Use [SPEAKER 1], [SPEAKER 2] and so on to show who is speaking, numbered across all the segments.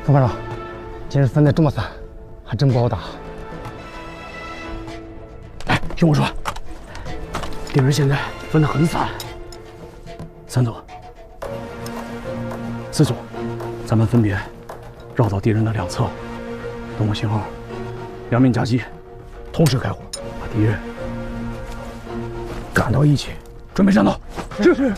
[SPEAKER 1] 副班长，今日分的这么散，还真不好打。
[SPEAKER 2] 哎，听我说，敌人现在分得很散。3组、4组，咱们分别绕到敌人的两侧，等我信号，两面夹击，同时开火，把敌人赶到一起，准备战斗。是。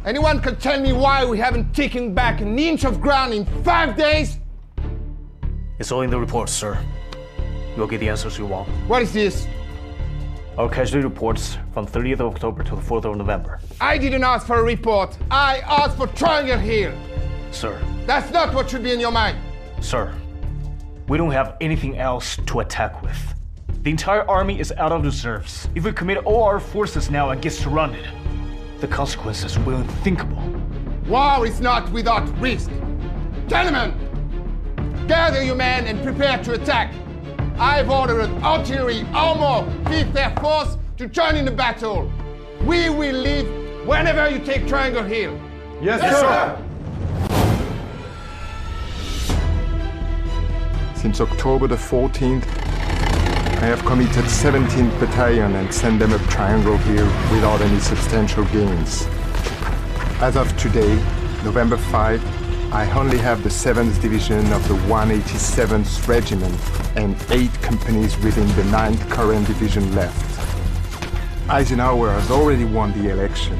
[SPEAKER 3] Anyone can tell me why we haven't taken back an inch of ground in 5 days?
[SPEAKER 4] It's all in the reports, sir. You'll get the answers you want.
[SPEAKER 3] What is this?
[SPEAKER 4] Our casualty reports from 30th of October to the 4th of November.
[SPEAKER 3] I didn't ask for a report. I asked for Triangle Hill.
[SPEAKER 4] Sir.
[SPEAKER 3] That's not what should be in your mind.
[SPEAKER 4] Sir, we don't have anything else to attack with. The entire army is out of reserves. If we commit all our forces now and get surrounded, the consequences will be unthinkable.
[SPEAKER 3] War is not without risk. Gentlemen, gather your men and prepare to attack. I've ordered artillery, armor, 5th Air Force to join in the battle. We will leave whenever you take Triangle Hill.
[SPEAKER 5] Yes, sir.
[SPEAKER 6] Since October the 14th, I have committed 17th Battalion and sent them up Triangle Hill without any substantial gains. As of today, November 5, I only have the 7th Division of the 187th Regiment and 8 companies within the 9th Korean Division left. Eisenhower has already won the election.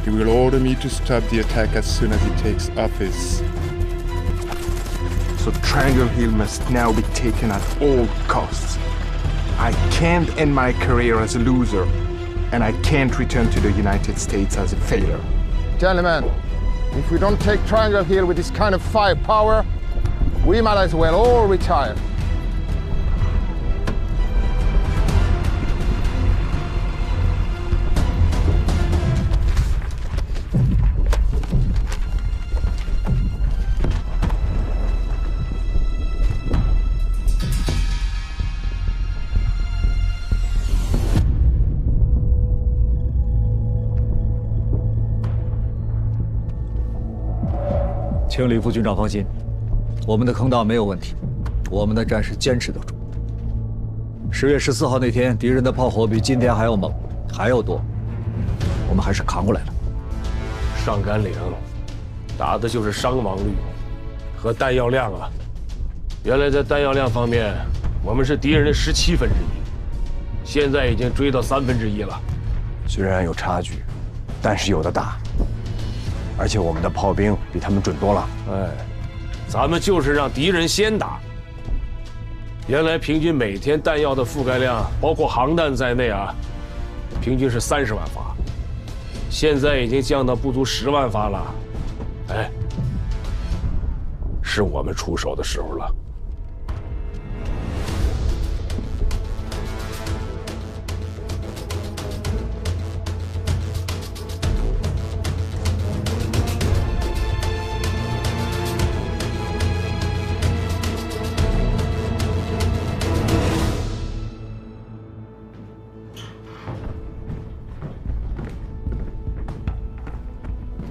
[SPEAKER 6] He will order me to stop the attack as soon as he takes office. So Triangle Hill must now be taken at all costs. I can't end my career as a loser, and I can't return to the United States as a failure.
[SPEAKER 3] Gentlemen, if we don't take Triangle Hill with this kind of firepower, we might as well all retire.
[SPEAKER 7] 请李副军长放心，我们的坑道没有问题，我们的战士坚持得住。10月14号那天，敌人的炮火比今天还要猛，还要多，我们还是扛过来了。
[SPEAKER 5] 上甘岭，打的就是伤亡率和弹药量啊。原来在弹药量方面，我们是敌人的17分之一，现在已经追到1/3了。
[SPEAKER 8] 虽然有差距，但是有的打。 而且我们的炮兵比他们准多了。
[SPEAKER 5] 哎，咱们就是让敌人先打。原来平均每天弹药的覆盖量，包括航弹在内啊，平均是30万发，现在已经降到不足10万发了。哎，是我们出手的时候了。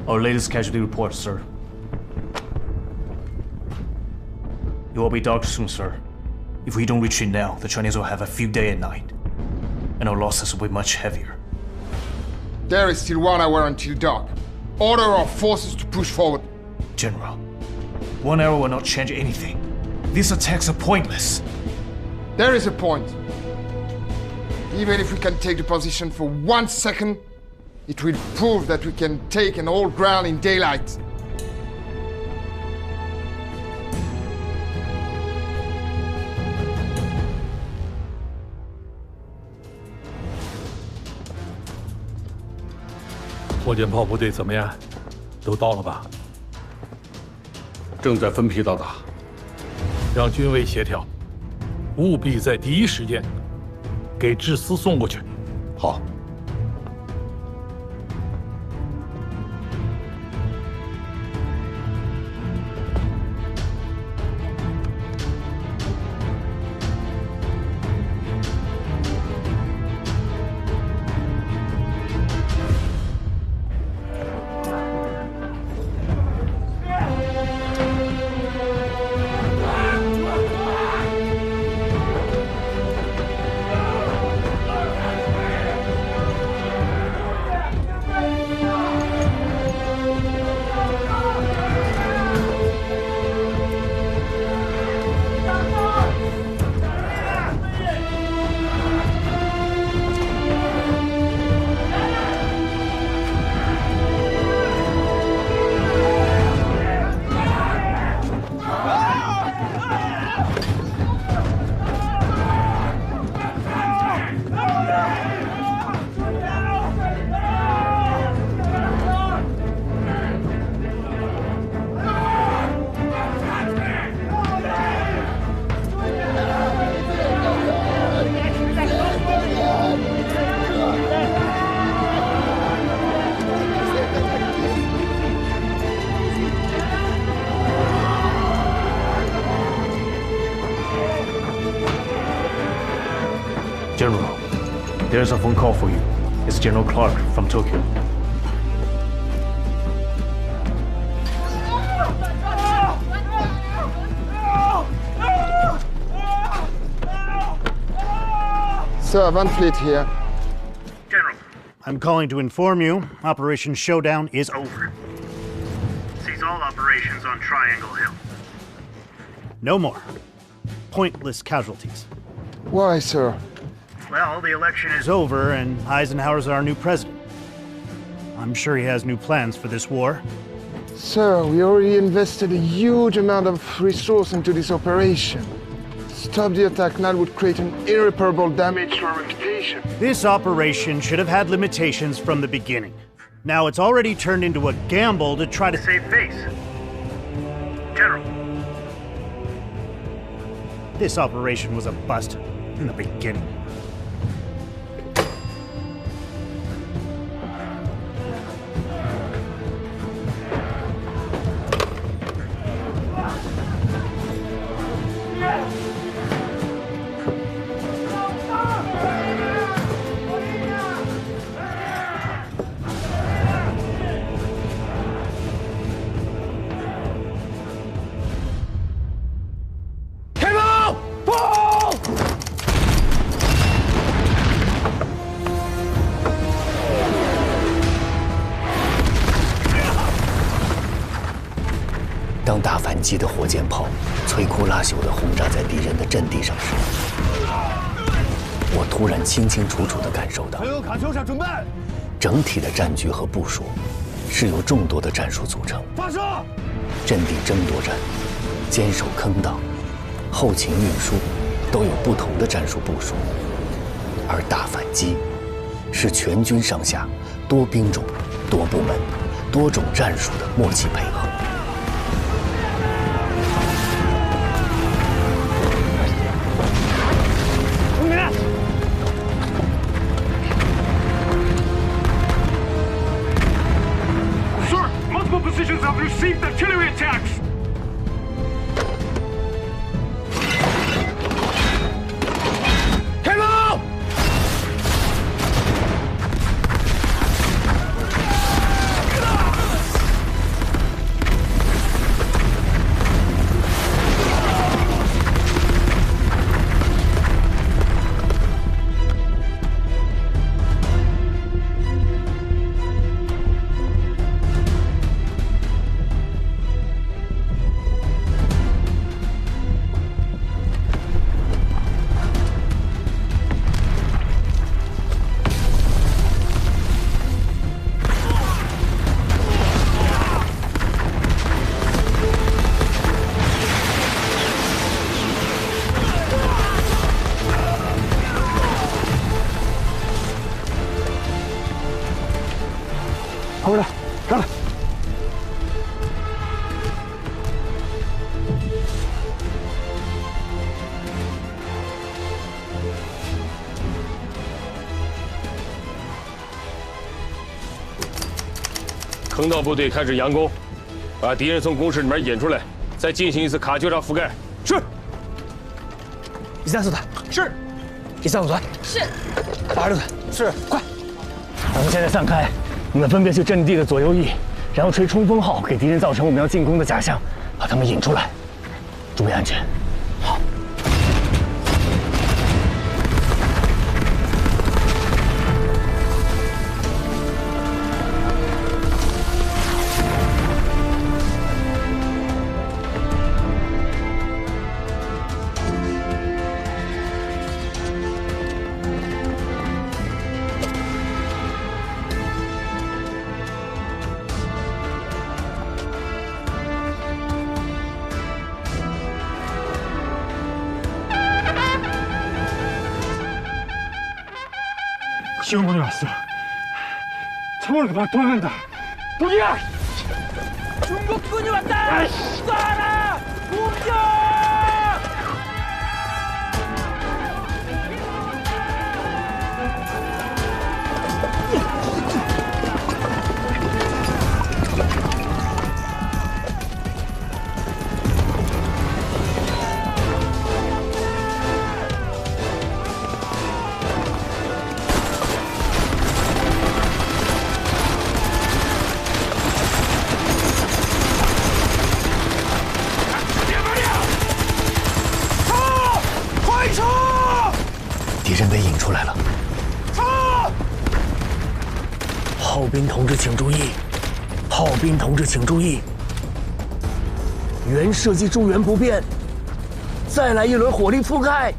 [SPEAKER 4] Our latest casualty report, sir. You will be docked soon, sir. If we don't retreat now, the Chinese will have a field day at night. And our losses will be much heavier.
[SPEAKER 3] There is still 1 hour until dark. Order our forces to push forward.
[SPEAKER 4] General, 1 hour will not change anything. These attacks are pointless.
[SPEAKER 3] There is a point. Even if we can take the position for 1 second, it will prove that we can take and hold ground in daylight.
[SPEAKER 9] “火箭炮部队怎么样？都到了吧？
[SPEAKER 2] 正在分批到达。
[SPEAKER 9] 让军委协调，务必在第一时间给致司送过去。”
[SPEAKER 2] 好。
[SPEAKER 4] General, there's a phone call for you. It's General Clark from Tokyo.
[SPEAKER 3] Sir, Van Fleet here.
[SPEAKER 10] General, I'm calling to inform you Operation Showdown is over. Cease all operations on Triangle Hill. No more pointless casualties.
[SPEAKER 3] Why, sir?
[SPEAKER 10] Well, the election is over and Eisenhower's our new president. I'm sure he has new plans for this war.
[SPEAKER 3] Sir, we already invested a huge amount of resource into this operation. Stop the attack now would create an irreparable damage to our reputation.
[SPEAKER 10] This operation should have had limitations from the beginning. Now it's already turned into a gamble to try to save face. General, this operation was a bust in the beginning.
[SPEAKER 11] 当大反击的火箭炮摧枯拉朽地轰炸在敌人的阵地上时，我突然清清楚楚地感受到，
[SPEAKER 7] 卡秋莎准备，
[SPEAKER 11] 整体的战局和部署是由众多的战术组成。
[SPEAKER 7] 发射！
[SPEAKER 11] 阵地争夺战、坚守坑道、后勤运输都有不同的战术部署，而大反击是全军上下多兵种、多部门、多种战术的默契配合。
[SPEAKER 10] Positions have received artillery attacks!
[SPEAKER 5] Hello! 坑道部队开始佯攻，把敌人从工事里面引出来，再进行一次卡秋莎覆盖。是。
[SPEAKER 2] 134团是。135团
[SPEAKER 12] 是。
[SPEAKER 2] 86团是。快！我们现在散开，你们分别去阵地的左右翼，然后吹冲锋号，给敌人造成我们要进攻的假象，把他们引出来，注意安全。好。
[SPEAKER 13] 시어머니 왔어. 창문을 그만 도망간다. 독이야!
[SPEAKER 12] 중국군이 왔다! 쏴라! 공격!
[SPEAKER 11] 敌人被引出来了！炮兵同志请注意！炮兵同志请注意！原射击助援不变，再来一轮火力覆盖！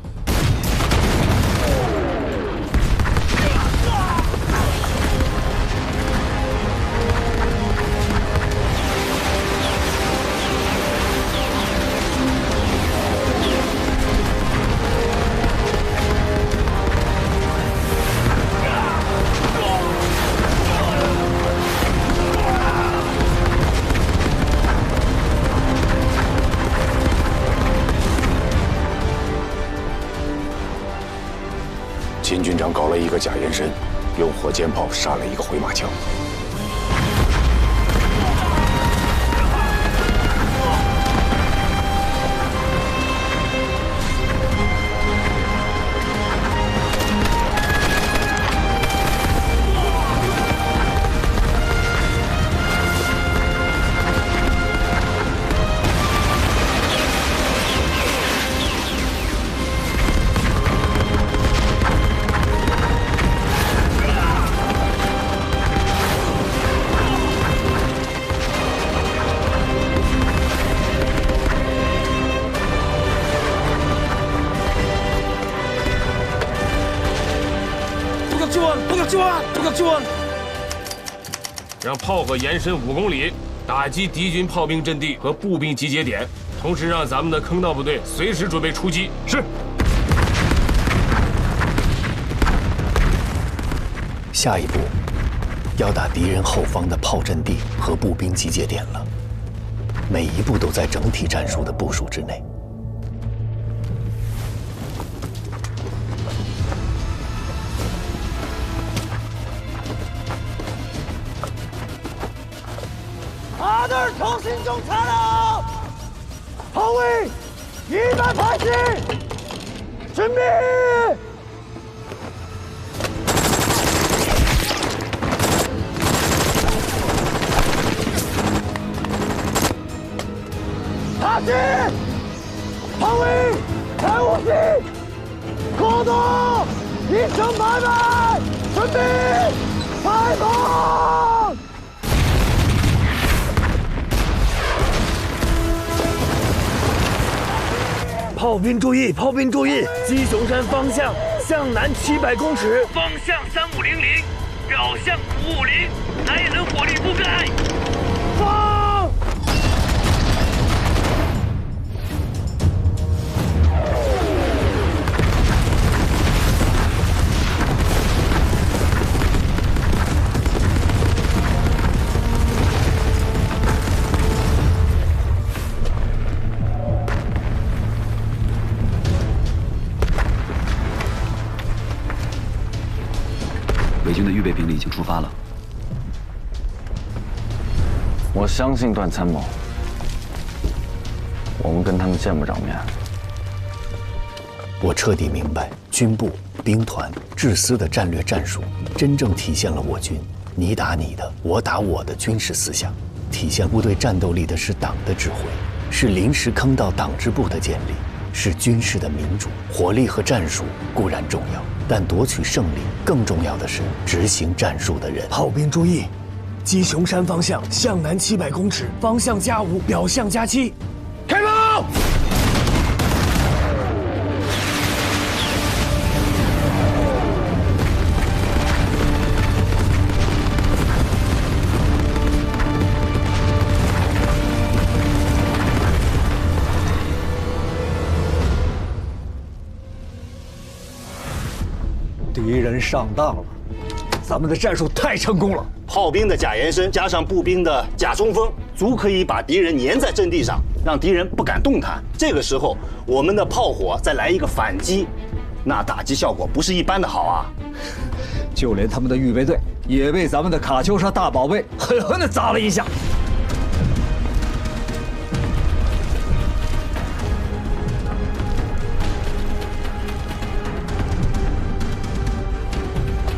[SPEAKER 8] 秦军长搞了一个假延伸，用火箭炮杀了一个回马枪。
[SPEAKER 5] 让炮火延伸5公里，打击敌军炮兵阵地和步兵集结点，同时让咱们的坑道部队随时准备出击。是。
[SPEAKER 11] 下一步，要打敌人后方的炮阵地和步兵集结点了，每一步都在整体战术的部署之内。
[SPEAKER 12] 아들 정신 좀 차려! 허위 280! 준비! 다시! 허위 150! 고도 2800! 준비! 발동!
[SPEAKER 11] 炮兵注意！炮兵注意！鸡雄山方向向南700公尺，
[SPEAKER 14] 方向3500，表向550，来人火力覆盖。
[SPEAKER 12] 放！
[SPEAKER 15] 伪军的预备兵力已经出发了。
[SPEAKER 11] 我相信段参谋，我们跟他们见不着面。我彻底明白军部、兵团、制司的战略战术，真正体现了我军你打你的，我打我的军事思想。体现部队战斗力的是党的指挥，是临时坑道党支部的建立，是军事的民主。火力和战术固然重要，但夺取胜利更重要的是执行战术的人。
[SPEAKER 2] 炮兵注意，鸡雄山方向向南700公尺，方向+5，表向+7，开炮！
[SPEAKER 7] 敌人上当了，咱们的战术太成功了。
[SPEAKER 15] 炮兵的假延伸加上步兵的假冲锋，足可以把敌人粘在阵地上，让敌人不敢动弹。这个时候，我们的炮火再来一个反击，那打击效果不是一般的好啊！
[SPEAKER 7] 就连他们的预备队也被咱们的卡秋莎大宝贝狠狠地砸了一下。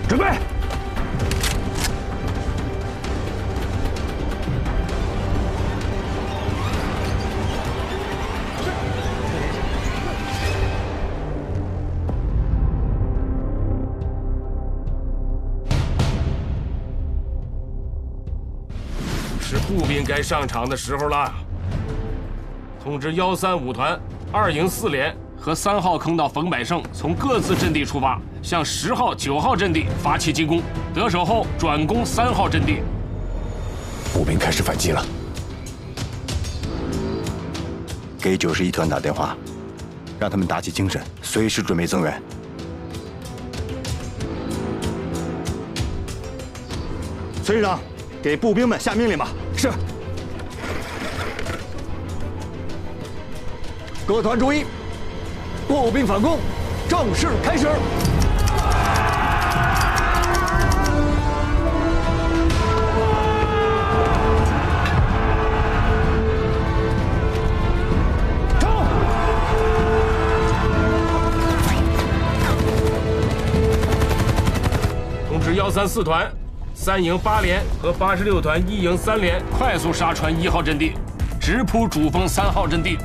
[SPEAKER 2] 准备！
[SPEAKER 5] 是步兵该上场的时候了。通知135团2营4连和3号坑道冯百胜从各自阵地出发，向10号、9号阵地发起进攻，得手后转攻3号阵地。
[SPEAKER 8] 步兵开始反击了，给91团打电话，让他们打起精神，随时准备增援。
[SPEAKER 15] 崔师长，给步兵们下命令吧。
[SPEAKER 7] 是。各团注意，步兵反攻正式开始。
[SPEAKER 5] 通知134团3营8连和86团1营3连快速杀穿1号阵地，直扑主峰3号阵地。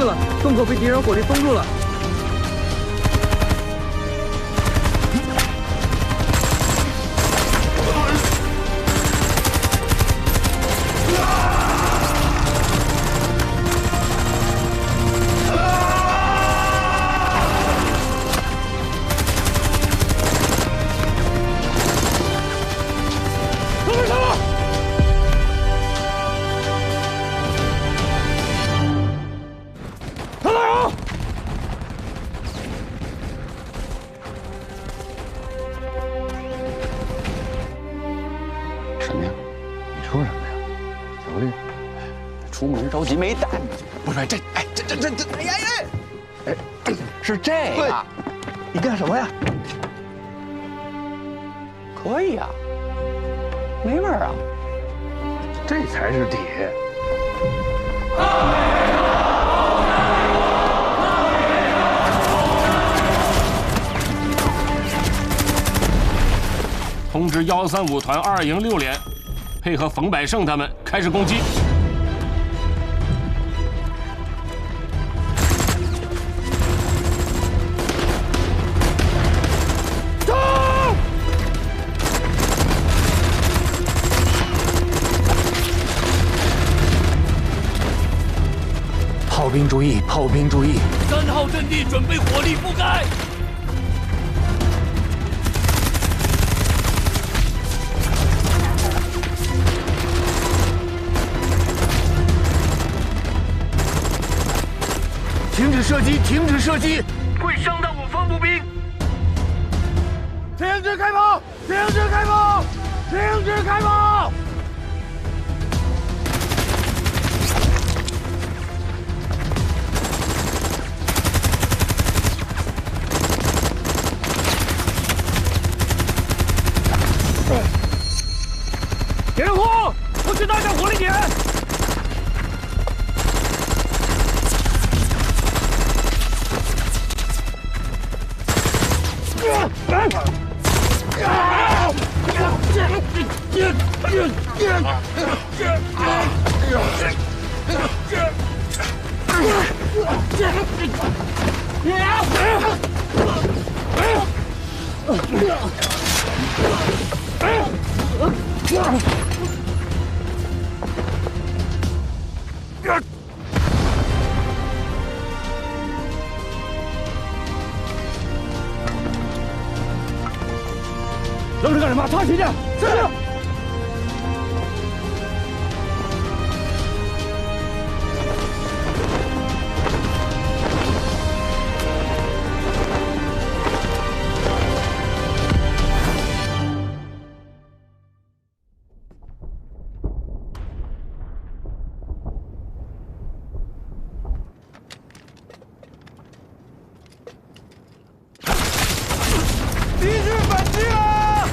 [SPEAKER 12] 了，洞口被敌人火力封住了。
[SPEAKER 16] 出门着急没带，不是这，哎，这，哎呀呀，哎，是这个，你干什么呀？可以啊，没味儿啊，这才是铁。
[SPEAKER 5] 通知135团2营6连，配合冯百胜他们开始攻击。
[SPEAKER 11] 炮兵注意！炮兵注意
[SPEAKER 14] ！3号阵地准备火力覆盖。
[SPEAKER 12] 停止射击！停止射击！
[SPEAKER 14] 会伤到我方步兵。
[SPEAKER 12] 停止开炮！停止开炮！停止开炮！
[SPEAKER 14] 点火！我去拿下火力点。
[SPEAKER 12] 愣着干什么？插旗去！是。敌军反击了！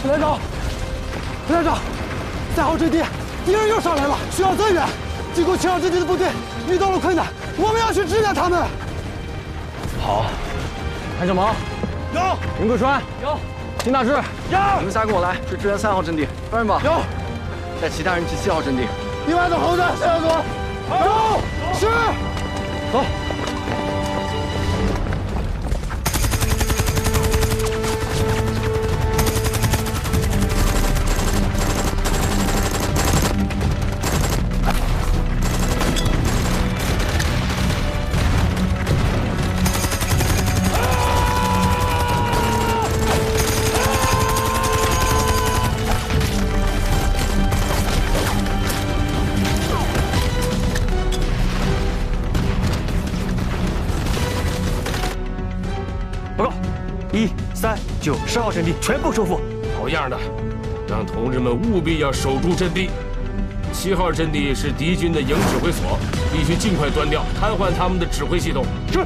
[SPEAKER 12] 陈连长，陈连长，3号阵地敌人又上来了，需要增援。进攻7号阵地的部队遇到了困难，我们要去支援他们。
[SPEAKER 2] 好，潘小毛有，林桂川有，金大志有，你们仨跟我来去支援3号阵地，跟着吧。有，带其他人去7号阵地。
[SPEAKER 12] 另外的后队向左，走，是，
[SPEAKER 2] 走。
[SPEAKER 12] 1
[SPEAKER 4] 3、9、10号阵地全部收复。
[SPEAKER 5] 好样的，让同志们务必要守住阵地。7号阵地是敌军的营指挥所，必须尽快端掉，瘫痪他们的指挥系统。
[SPEAKER 4] 是。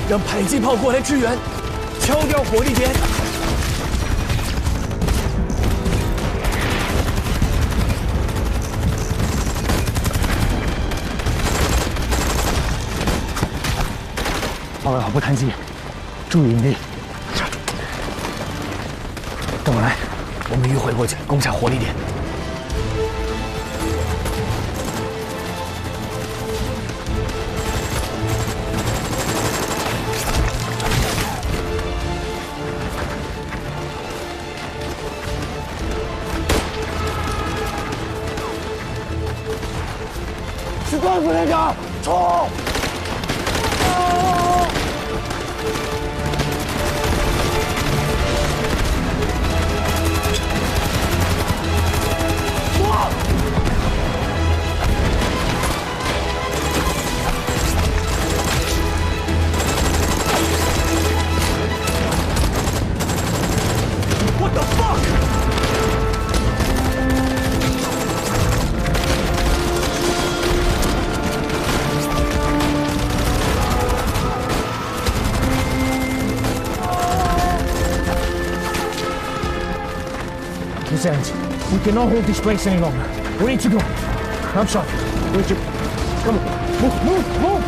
[SPEAKER 2] 让迫击炮过来支援，敲掉火力点。2号不贪机，注意隐蔽。跟我来，我们迂回过去，攻下火力点。
[SPEAKER 12] 士官副连长，冲！What
[SPEAKER 2] the fuck？
[SPEAKER 17] Lieutenant, we cannot hold this place any longer. We need to go. I'm sorry. We need to... Come on. Move!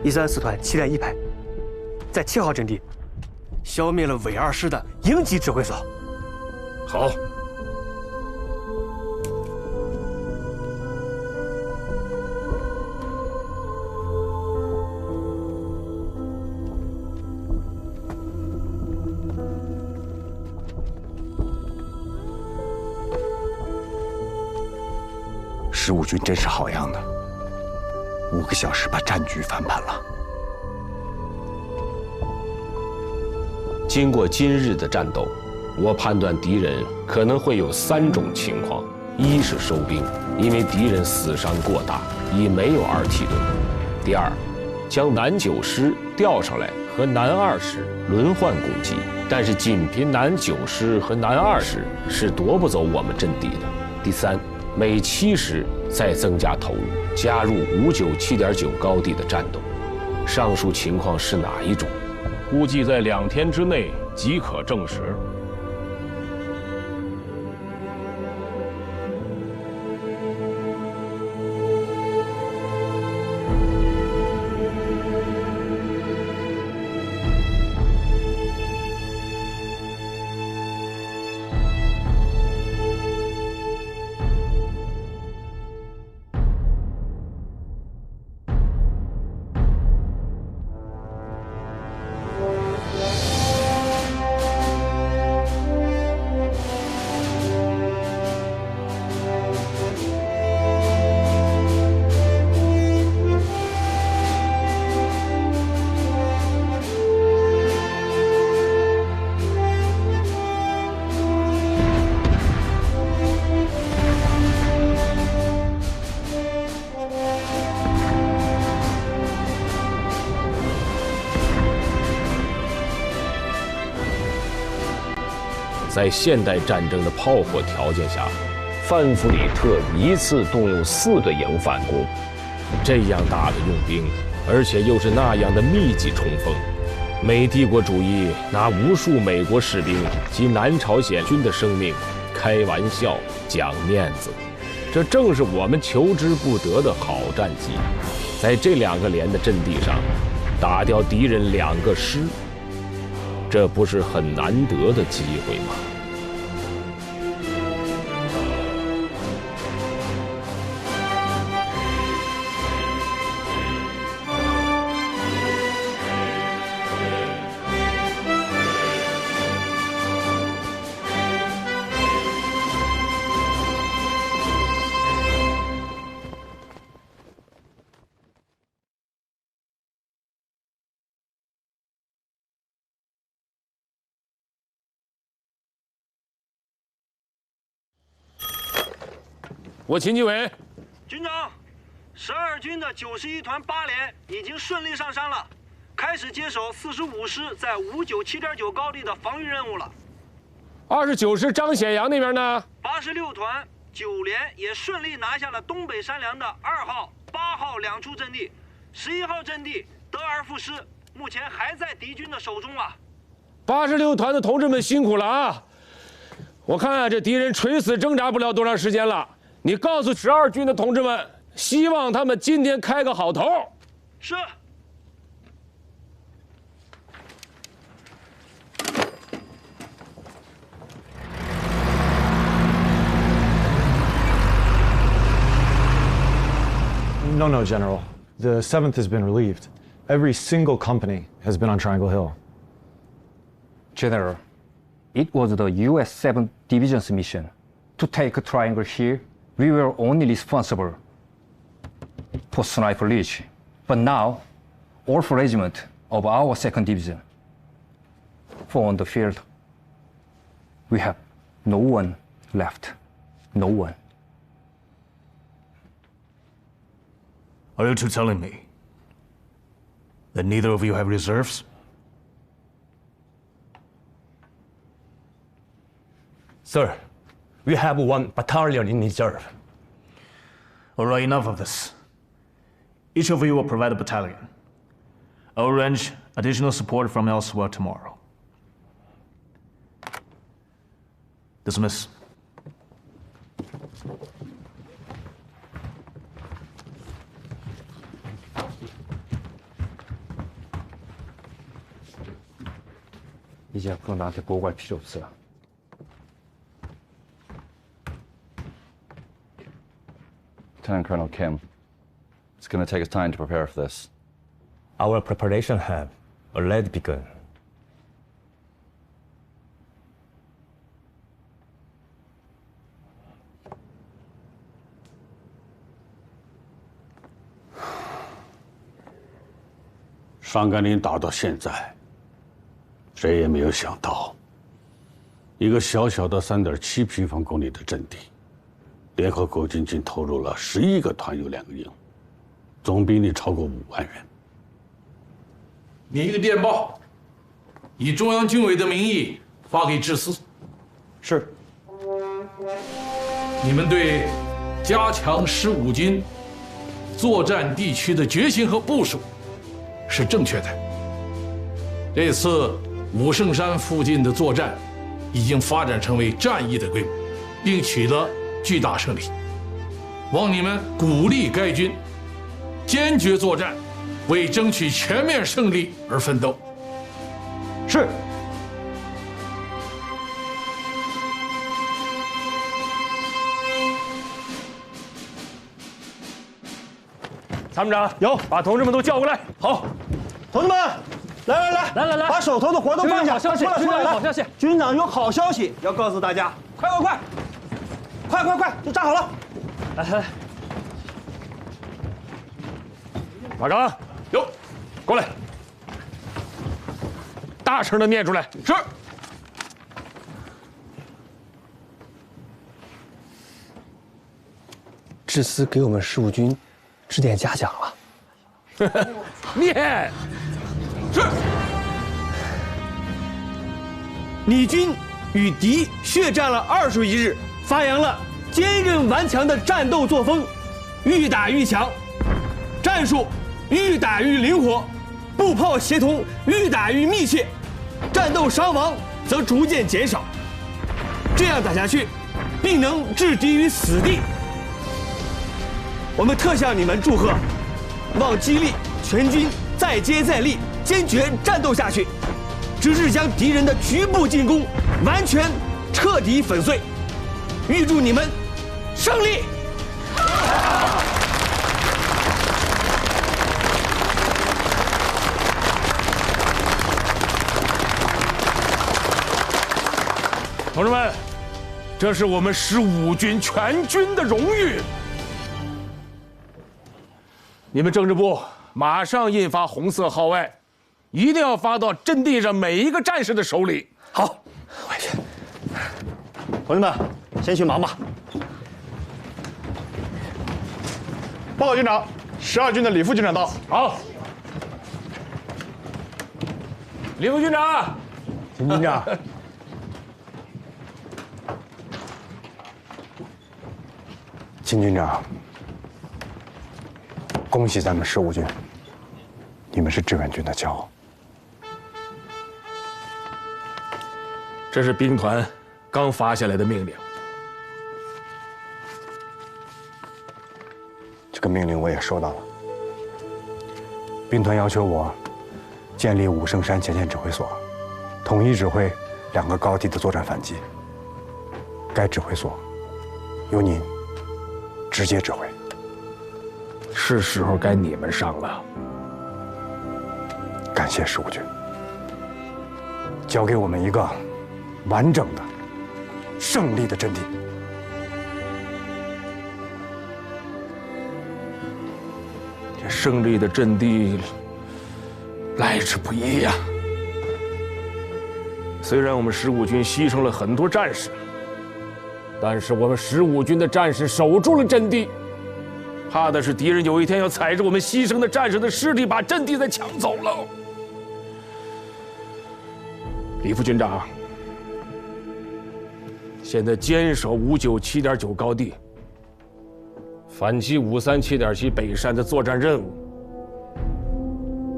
[SPEAKER 18] 134团7连1排，在7号阵地消灭了伪2师的营级指挥所。
[SPEAKER 5] 好。
[SPEAKER 8] 15军真是好样的，5个小时把战局翻盘了。
[SPEAKER 5] 经过今日的战斗，我判断敌人可能会有3种情况：一是收兵，因为敌人死伤过大，已没有2梯队；第二，将南9师调上来和南2师轮换攻击，但是仅凭南9师和南2师是夺不走我们阵地的；第三，每7师再增加投入，加入597.9高地的战斗。上述情况是哪一种？估计在2天之内即可证实。在现代战争的炮火条件下，范弗里特一次动用4个营反攻，这样大的用兵，而且又是那样的密集冲锋，美帝国主义拿无数美国士兵及南朝鲜军的生命开玩笑讲面子，这正是我们求之不得的好战绩。在这2个连的阵地上，打掉敌人2个师，这不是很难得的机会吗？我秦基伟，
[SPEAKER 19] 军长，12军的91团8连已经顺利上山了，开始接手45师在597.9高地的防御任务了。
[SPEAKER 5] 29师张显阳那边呢
[SPEAKER 19] ？86团9连也顺利拿下了东北山梁的2号、8号2处阵地，11号阵地德尔夫师目前还在敌军的手中啊。
[SPEAKER 5] 86团的同志们辛苦了啊！我看这敌人垂死挣扎不了多长时间了。你告诉12军的同志们，希望他们今天开个好头。
[SPEAKER 19] 是。
[SPEAKER 20] No, General. The 7th has been relieved. Every single company has been on Triangle Hill.
[SPEAKER 21] General, it was the U.S. 7th Division's mission to take Triangle Hill. We were only responsible for Sniper Ridge, but now all 4 regiments of our 2nd Division fall on the field. We have no one left. No one.
[SPEAKER 4] Are you two telling me that neither of you have reserves?
[SPEAKER 2] Sir, we have 1 battalion in reserve.
[SPEAKER 4] All right, enough of this. Each of you will provide a battalion. I'll arrange additional support from elsewhere tomorrow. Dismiss.
[SPEAKER 21] 이제 앞으로 나한테 보고할 필요 없어.
[SPEAKER 16] Lieutenant Colonel Kim, it's going to take us time to prepare for this.
[SPEAKER 17] Our preparation have already begun.
[SPEAKER 1] “上甘岭打到现在，谁也没有想到，一个小小的3.7平方公里的阵地，联合国军竟投入了11个团有2个营，总兵力超过5万人。
[SPEAKER 9] 拟一个电报，以中央军委的名义发给志司。
[SPEAKER 20] 是。
[SPEAKER 9] 你们对加强15军作战地区的决心和部署是正确的。这次武圣山附近的作战已经发展成为战役的规模，并取得巨大胜利。望你们鼓励该军坚决作战，为争取全面胜利而奋斗。
[SPEAKER 20] 是。
[SPEAKER 2] 参谋长有，把同志们都叫过来。好，
[SPEAKER 10] 同志们，来，把手头的活动放下。
[SPEAKER 2] 好消息，军长有好消息。
[SPEAKER 10] 军长有好消息要告诉大家，快，都站好了。
[SPEAKER 2] 来，马刚有，过来，大声的念出来。是。
[SPEAKER 18] 志司给我们15军指点嘉奖了。
[SPEAKER 2] 念。是。
[SPEAKER 18] 你军与敌血战了21日，发扬了坚韧顽强的战斗作风，愈打愈强，战术愈打愈灵活，步炮协同愈打愈密切，战斗伤亡则逐渐减少。这样打下去，必能置敌于死地。我们特向你们祝贺，望激励全军再接再厉，坚决战斗下去，直至将敌人的局部进攻完全彻底粉碎。预祝你们胜利！
[SPEAKER 2] 同志们，这是我们15军全军的荣誉。你们政治部马上印发红色号外，一定要发到阵地上每一个战士的手里。
[SPEAKER 18] 好，
[SPEAKER 15] 回去。同志们，先去忙吧。
[SPEAKER 20] 报告军长，12军的李副军长到。
[SPEAKER 2] 好。李副军长，
[SPEAKER 8] 秦军长。秦军长，恭喜咱们15军，你们是志愿军的骄傲。
[SPEAKER 2] 这是兵团刚发下来的命令。
[SPEAKER 8] 这个命令我也收到了。兵团要求我建立武圣山前线指挥所，统一指挥2个高地的作战反击。该指挥所由您直接指挥。
[SPEAKER 2] 是时候该你们上了。
[SPEAKER 8] 感谢15军，交给我们一个完整的、胜利的阵地。
[SPEAKER 2] 这胜利的阵地来之不易呀。虽然我们15军牺牲了很多战士，但是我们15军的战士守住了阵地。怕的是敌人有一天要踩着我们牺牲的战士的尸体，把阵地再抢走了。李副军长，现在坚守597.9高地，反击537.7北山的作战任务，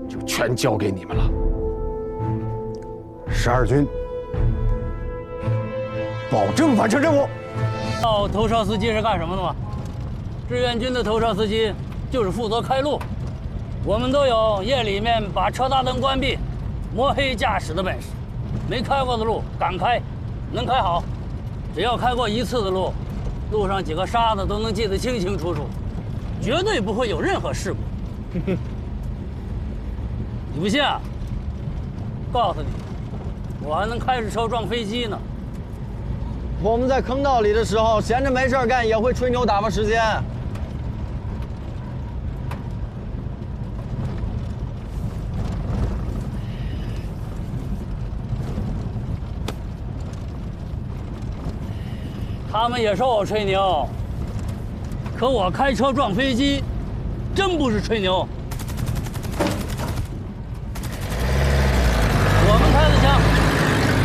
[SPEAKER 2] 就全交给你们了。
[SPEAKER 8] 12军保证完成任务。
[SPEAKER 22] 知道头哨司机是干什么的吗？志愿军的头哨司机就是负责开路，我们都有夜里面把车大灯关闭、摸黑驾驶的本事。没开过的路敢开，能开好。只要开过一次的路，路上几个沙子都能记得清清楚楚，绝对不会有任何事故。你不信啊？告诉你，我还能开着车撞飞机呢。
[SPEAKER 12] 我们在坑道里的时候，闲着没事干也会吹牛打发时间。
[SPEAKER 22] 他们也说我吹牛，可我开车撞飞机，真不是吹牛。我们开的枪，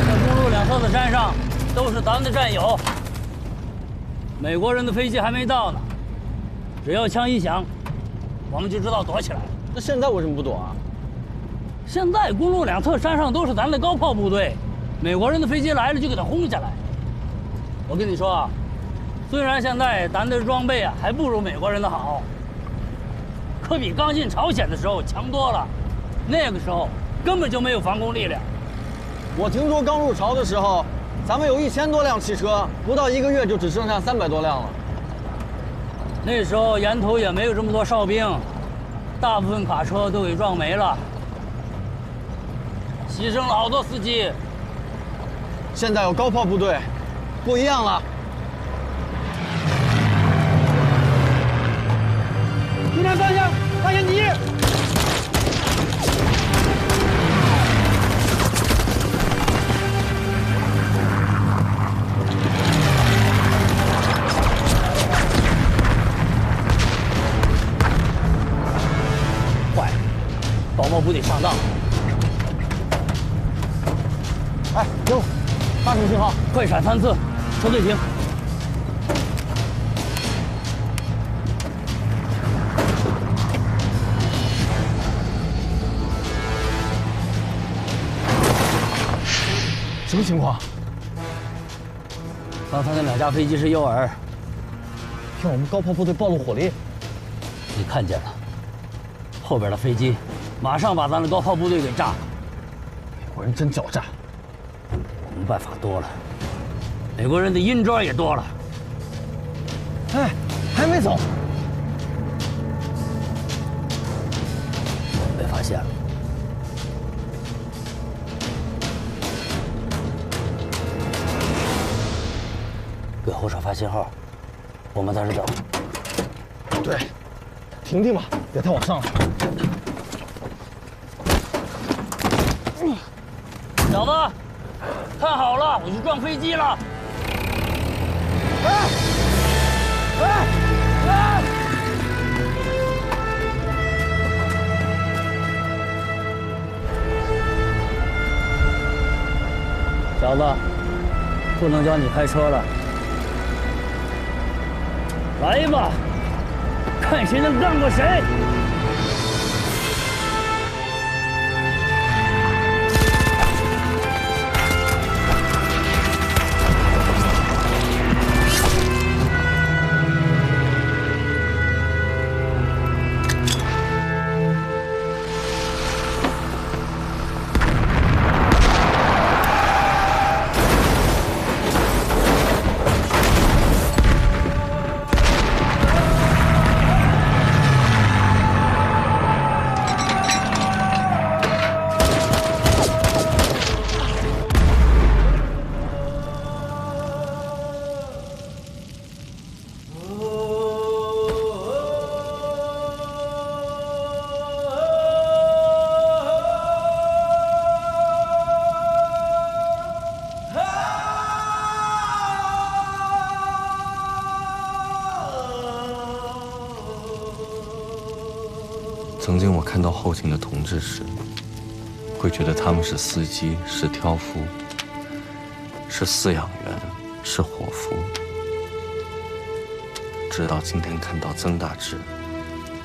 [SPEAKER 22] 在公路两侧的山上都是咱的战友。美国人的飞机还没到呢，只要枪一响，我们就知道躲起来。
[SPEAKER 12] 那现在为什么不躲啊？
[SPEAKER 22] 现在公路两侧山上都是咱的高炮部队，美国人的飞机来了就给他轰下来。我跟你说啊，虽然现在咱的装备啊还不如美国人的好，可比刚进朝鲜的时候强多了。那个时候根本就没有防空力量。
[SPEAKER 12] 我听说刚入朝的时候，咱们有1000多辆汽车，不到1个月就只剩下300多辆了。
[SPEAKER 22] 那时候沿途也没有这么多哨兵，大部分卡车都给撞没了，牺牲了好多司机。
[SPEAKER 12] 现在有高炮部队，不一样了。
[SPEAKER 13] 敌人方向，发现敌人！
[SPEAKER 22] 坏了，高炮部队上当了。
[SPEAKER 12] 哎，有，发出信号，
[SPEAKER 22] 快闪3次，车队停。
[SPEAKER 12] 什么情况？
[SPEAKER 22] 刚才那2架飞机是诱饵，
[SPEAKER 12] 向我们高炮部队暴露火力。
[SPEAKER 22] 你看见了，后边的飞机马上把咱的高炮部队给炸了。
[SPEAKER 12] 美国人真狡诈，
[SPEAKER 22] 我们办法多了，美国人的阴招也多了。
[SPEAKER 12] 哎，还没走，
[SPEAKER 22] 被发现了。给后哨发信号，我们在这等。
[SPEAKER 12] 对，停停吧，别太往上了。
[SPEAKER 22] 小子，看好了，我去撞飞机了！小子，不能教你开车了。来吧，看谁能干过谁！
[SPEAKER 3] 曾经我看到后勤的同志时，会觉得他们是司机，是挑夫，是饲养员，是伙夫。直到今天看到曾大志，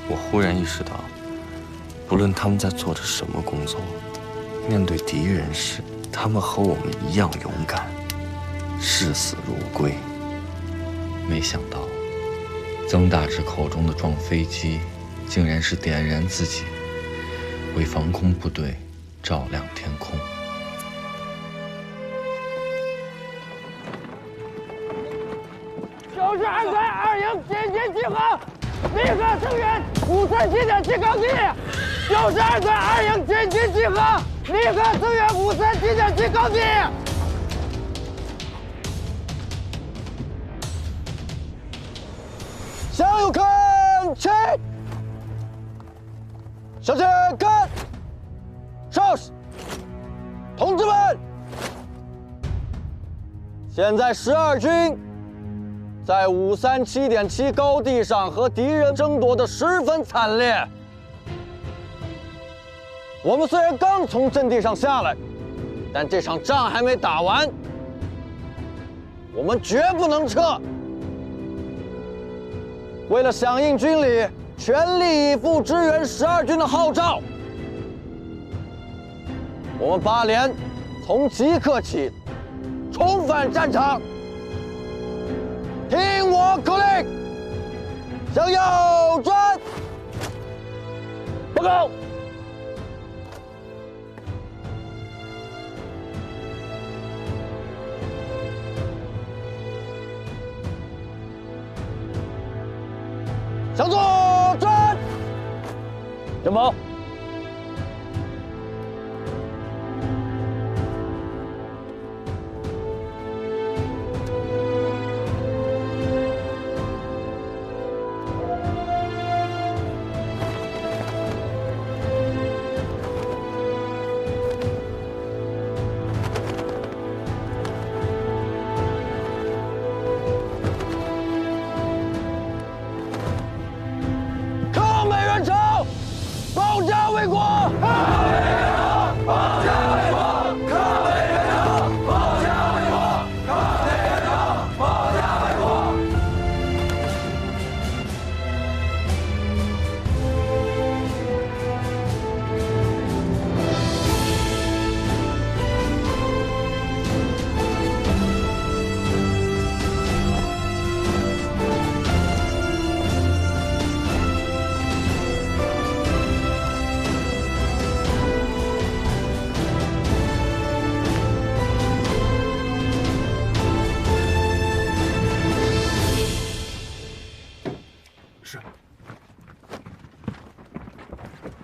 [SPEAKER 3] 我忽然意识到，不论他们在做着什么工作，面对敌人时，他们和我们一样勇敢，视死如归。没想到，曾大志口中的撞飞机，竟然是点燃自己，为防空部队照亮天空。
[SPEAKER 13] 92队2营紧急集合，立刻增援537点7高地。92队2营紧急集合，立刻增援537点7高地。
[SPEAKER 12] 向右看齐，向前看，稍息，同志们，现在12军在537点7高地上和敌人争夺得十分惨烈。我们虽然刚从阵地上下来，但这场仗还没打完，我们绝不能撤。为了响应军里全力以赴支援12军的号召，我们8连从即刻起重返战场，听我口令，向右转。报告。向左转，前方。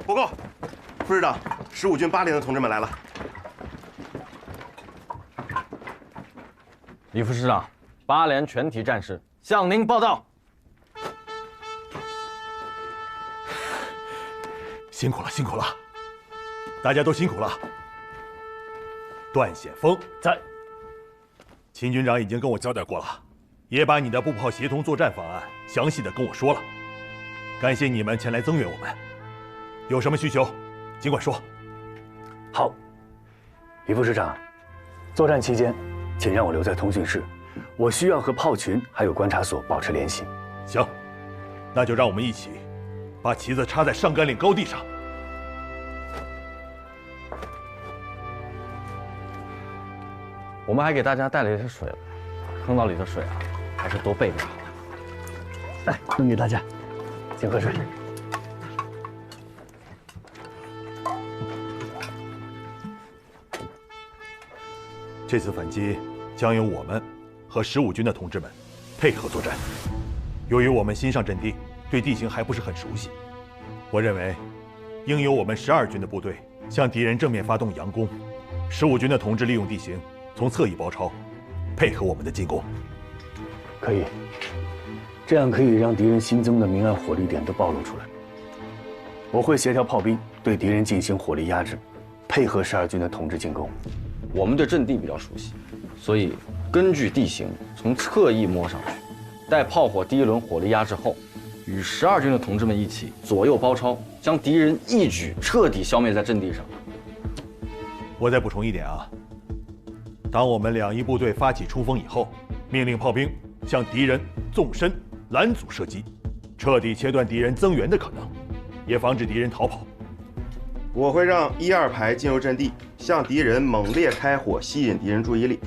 [SPEAKER 6] 报告，副师长，15军8连的同志们来了。
[SPEAKER 12] 李副师长，8连全体战士向您报道。
[SPEAKER 10] 辛苦了，辛苦了，大家都辛苦了。段显峰在。秦军长已经跟我交代过了，也把你的步炮协同作战方案详细的跟我说了。感谢你们前来增援我们。有什么需求，尽管说。
[SPEAKER 2] 好，李副师长，作战期间，请让我留在通讯室，我需要和炮群还有观察所保持联系。
[SPEAKER 10] 行，那就让我们一起把旗子插在上甘岭高地上。
[SPEAKER 12] 我们还给大家带了一些水，坑道里的水啊，还是多备点好。
[SPEAKER 2] 来，分给大家，请喝水。
[SPEAKER 10] 这次反击将由我们和15军的同志们配合作战。由于我们新上阵地，对地形还不是很熟悉，我认为应由我们12军的部队向敌人正面发动佯攻，15军的同志利用地形从侧翼包抄，配合我们的进攻。
[SPEAKER 2] 可以，这样可以让敌人新增的明暗火力点都暴露出来。我会协调炮兵对敌人进行火力压制，配合12军的同志进攻。
[SPEAKER 3] 我们对阵地比较熟悉，所以根据地形从侧翼摸上去，待炮火第一轮火力压制后，与12军的同志们一起左右包抄，将敌人一举彻底消灭在阵地上。
[SPEAKER 10] 我再补充一点啊，当我们2翼部队发起冲锋以后，命令炮兵向敌人纵深拦阻射击，彻底切断敌人增援的可能，也防止敌人逃跑。
[SPEAKER 6] 我会让1、2排进入阵地，向敌人猛烈开火，吸引敌人注意力。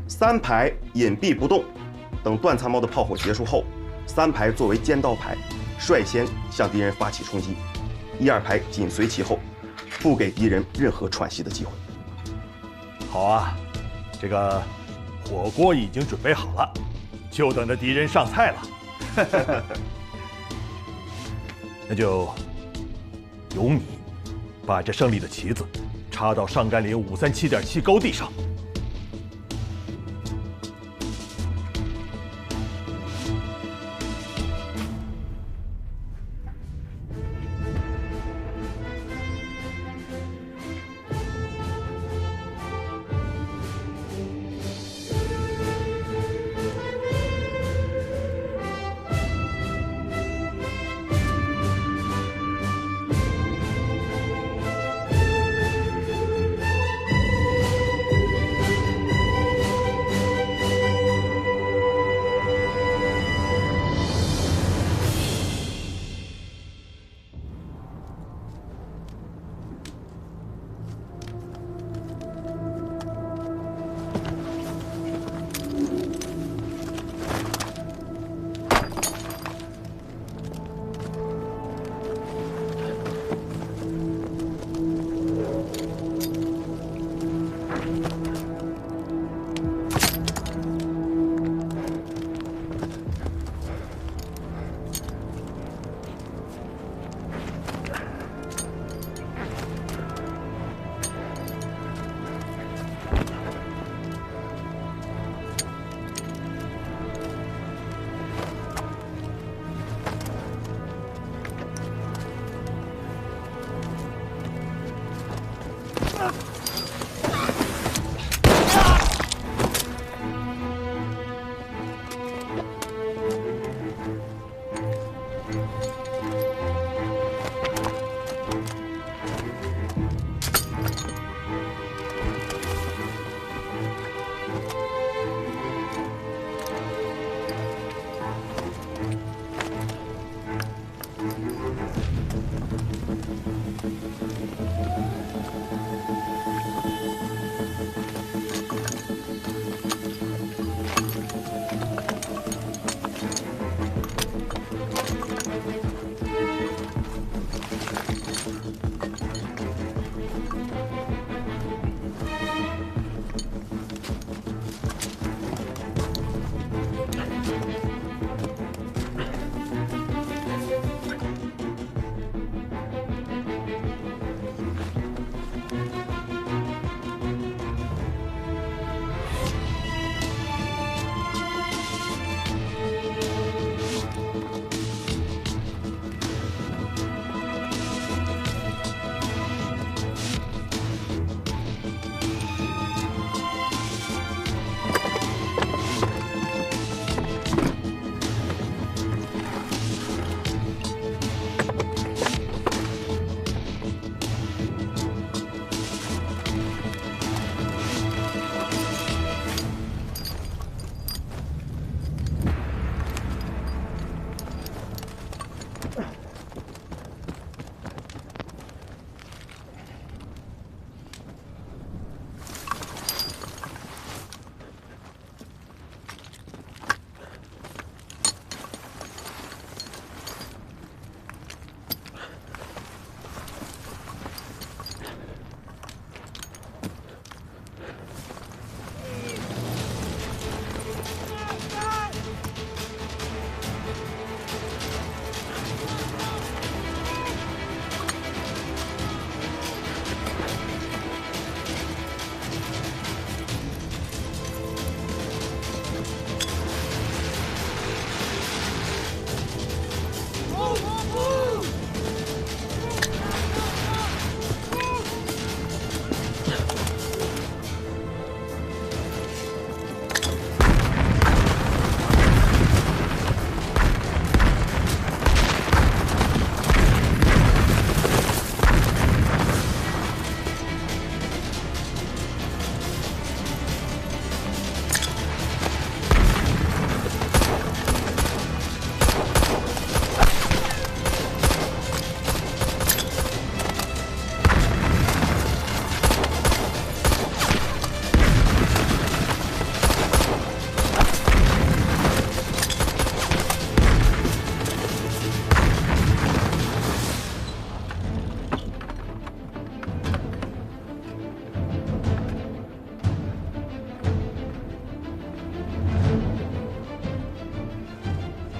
[SPEAKER 6] 3排隐蔽不动，等段参谋的炮火结束后，3排作为尖刀排，率先向敌人发起冲击，1、2排紧随其后，不给敌人任何喘息的机会。
[SPEAKER 10] 好啊，这个火锅已经准备好了，
[SPEAKER 7] 就等着敌人上菜了。那就由你把这胜利的旗子插到上甘岭537.7高地上。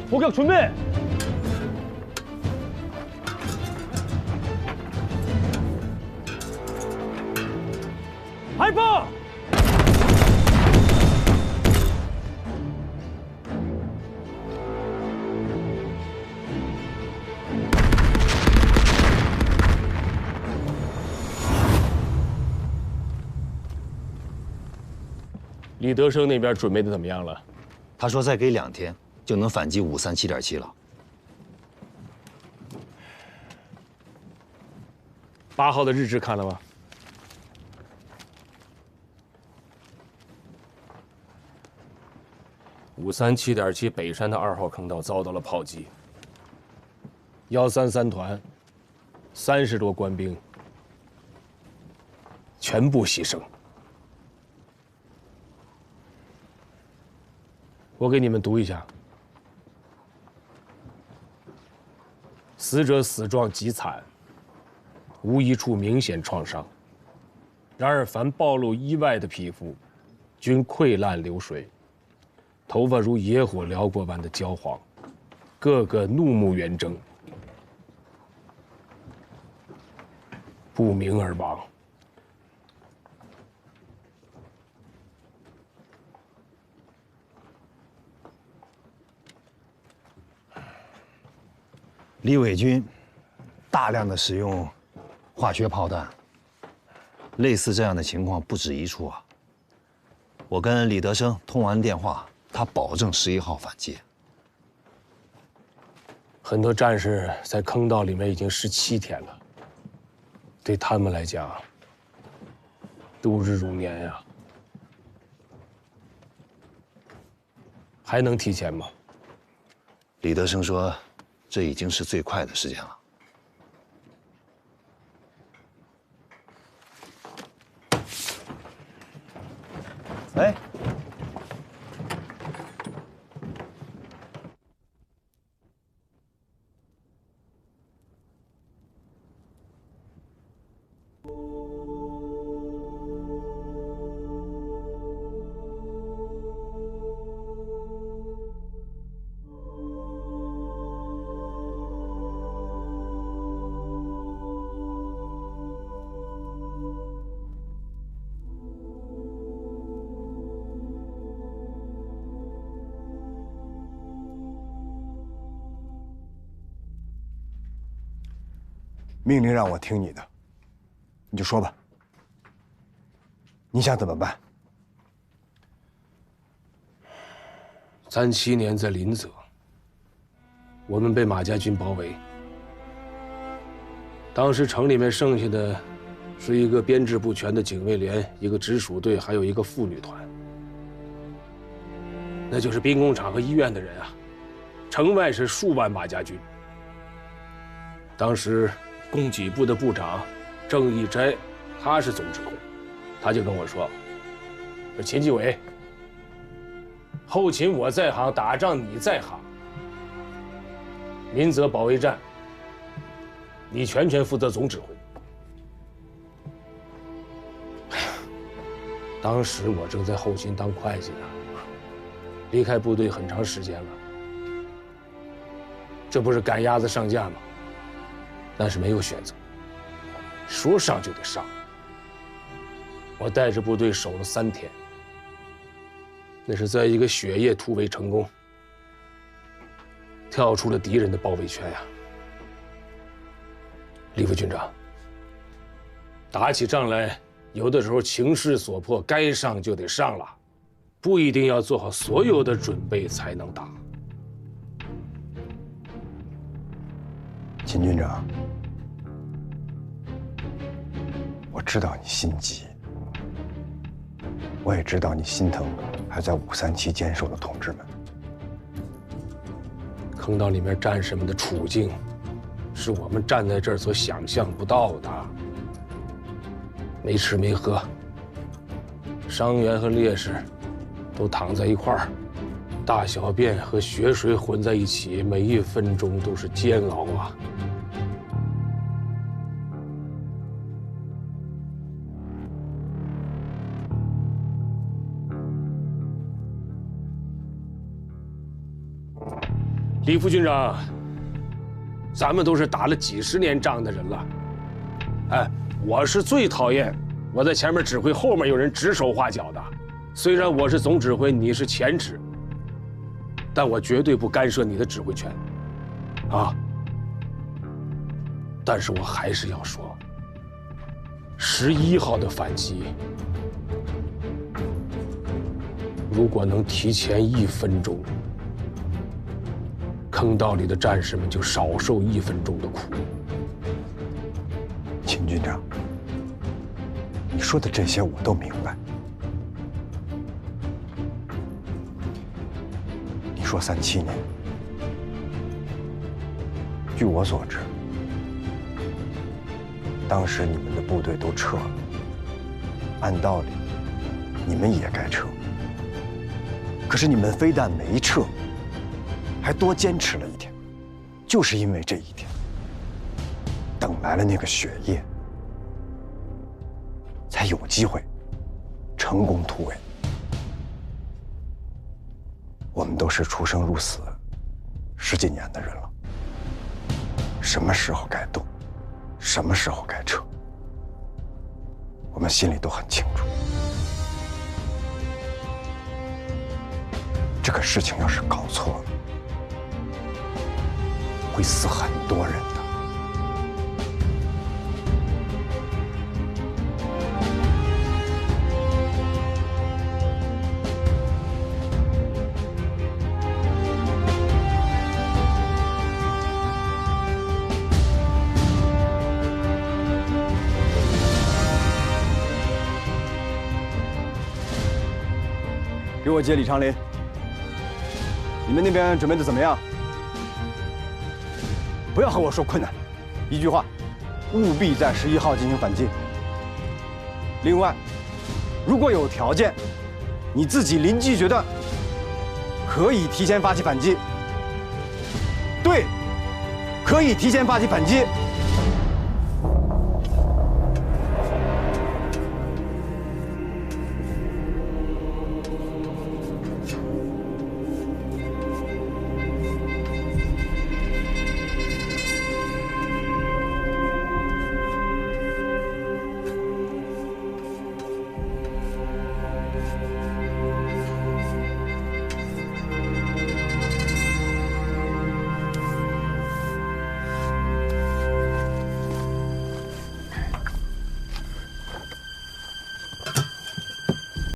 [SPEAKER 2] 포격 준비! 발포!
[SPEAKER 5] 李德生那边准备的怎么样了？
[SPEAKER 15] 他说再给2天就能反击537.7了。
[SPEAKER 5] 8号的日志看了吗？537.7北山的2号坑道遭到了炮击，133团30多官兵全部牺牲。我给你们读一下：死者死状极惨。 无一处明显创伤，然而凡暴露衣外的皮肤，均溃烂流水，头发如野火燎过般的焦黄，个个怒目圆睁，不明而亡。
[SPEAKER 15] 李伪军大量的使用 化学炮弹，类似这样的情况不止一处啊！我跟李德生通完电话，他保证11号反击。
[SPEAKER 5] 很多战士在坑道里面已经17天了，对他们来讲，度日如年呀。还能提前吗？
[SPEAKER 15] 李德生说，这已经是最快的时间了。 哎，
[SPEAKER 8] 命令让我听你的，你就说吧。你想怎么办
[SPEAKER 5] ？37年在临泽，我们被马家军包围。当时城里面剩下的，是一个编制不全的警卫连，一个直属队，还有一个妇女团。那就是兵工厂和医院的人啊。城外是数万马家军。当时。 供给部的部长郑义斋，他是总指挥，他就跟我说：“说秦继伟，后勤我在行，打仗你在行。临泽保卫战，你全权负责总指挥。”当时我正在后勤当会计呢，离开部队很长时间了，这不是赶鸭子上架吗？ 但是没有选择，说上就得上。我带着部队守了3天，那是在一个雪夜突围成功，跳出了敌人的包围圈呀。李副军长，打起仗来，有的时候情势所迫，该上就得上了，不一定要做好所有的准备才能打。
[SPEAKER 8] 秦军长。 我知道你心急，我也知道你心疼还在537坚守的同志们。
[SPEAKER 5] 坑道里面战士们的处境，是我们站在这儿所想象不到的。没吃没喝，伤员和烈士都躺在一块儿，大小便和血水混在一起，每1分钟都是煎熬啊！李副军长，咱们都是打了几十年仗的人了。哎，我是最讨厌我在前面指挥，后面有人指手画脚的。虽然我是总指挥，你是前指，但我绝对不干涉你的指挥权，啊！但是我还是要说，11号的反击，如果能提前1分钟，坑道里的战士们就少受1分钟的苦。
[SPEAKER 8] 秦军长，你说的这些我都明白。你说37年，据我所知，当时你们的部队都撤了，按道理你们也该撤，可是你们非但没撤，还多坚持了1天，就是因为这1天，等来了那个血液，才有机会成功突围。我们都是出生入死10几年的人了，什么时候该动，什么时候该撤，我们心里都很清楚。这个事情要是搞错了，会死很多人的。
[SPEAKER 11] 给我接李长林。你们那边准备的怎么样？不要和我说困难，一句话，务必在11号进行反击。另外，如果有条件，你自己临机决断，可以提前发起反击。对，可以提前发起反击。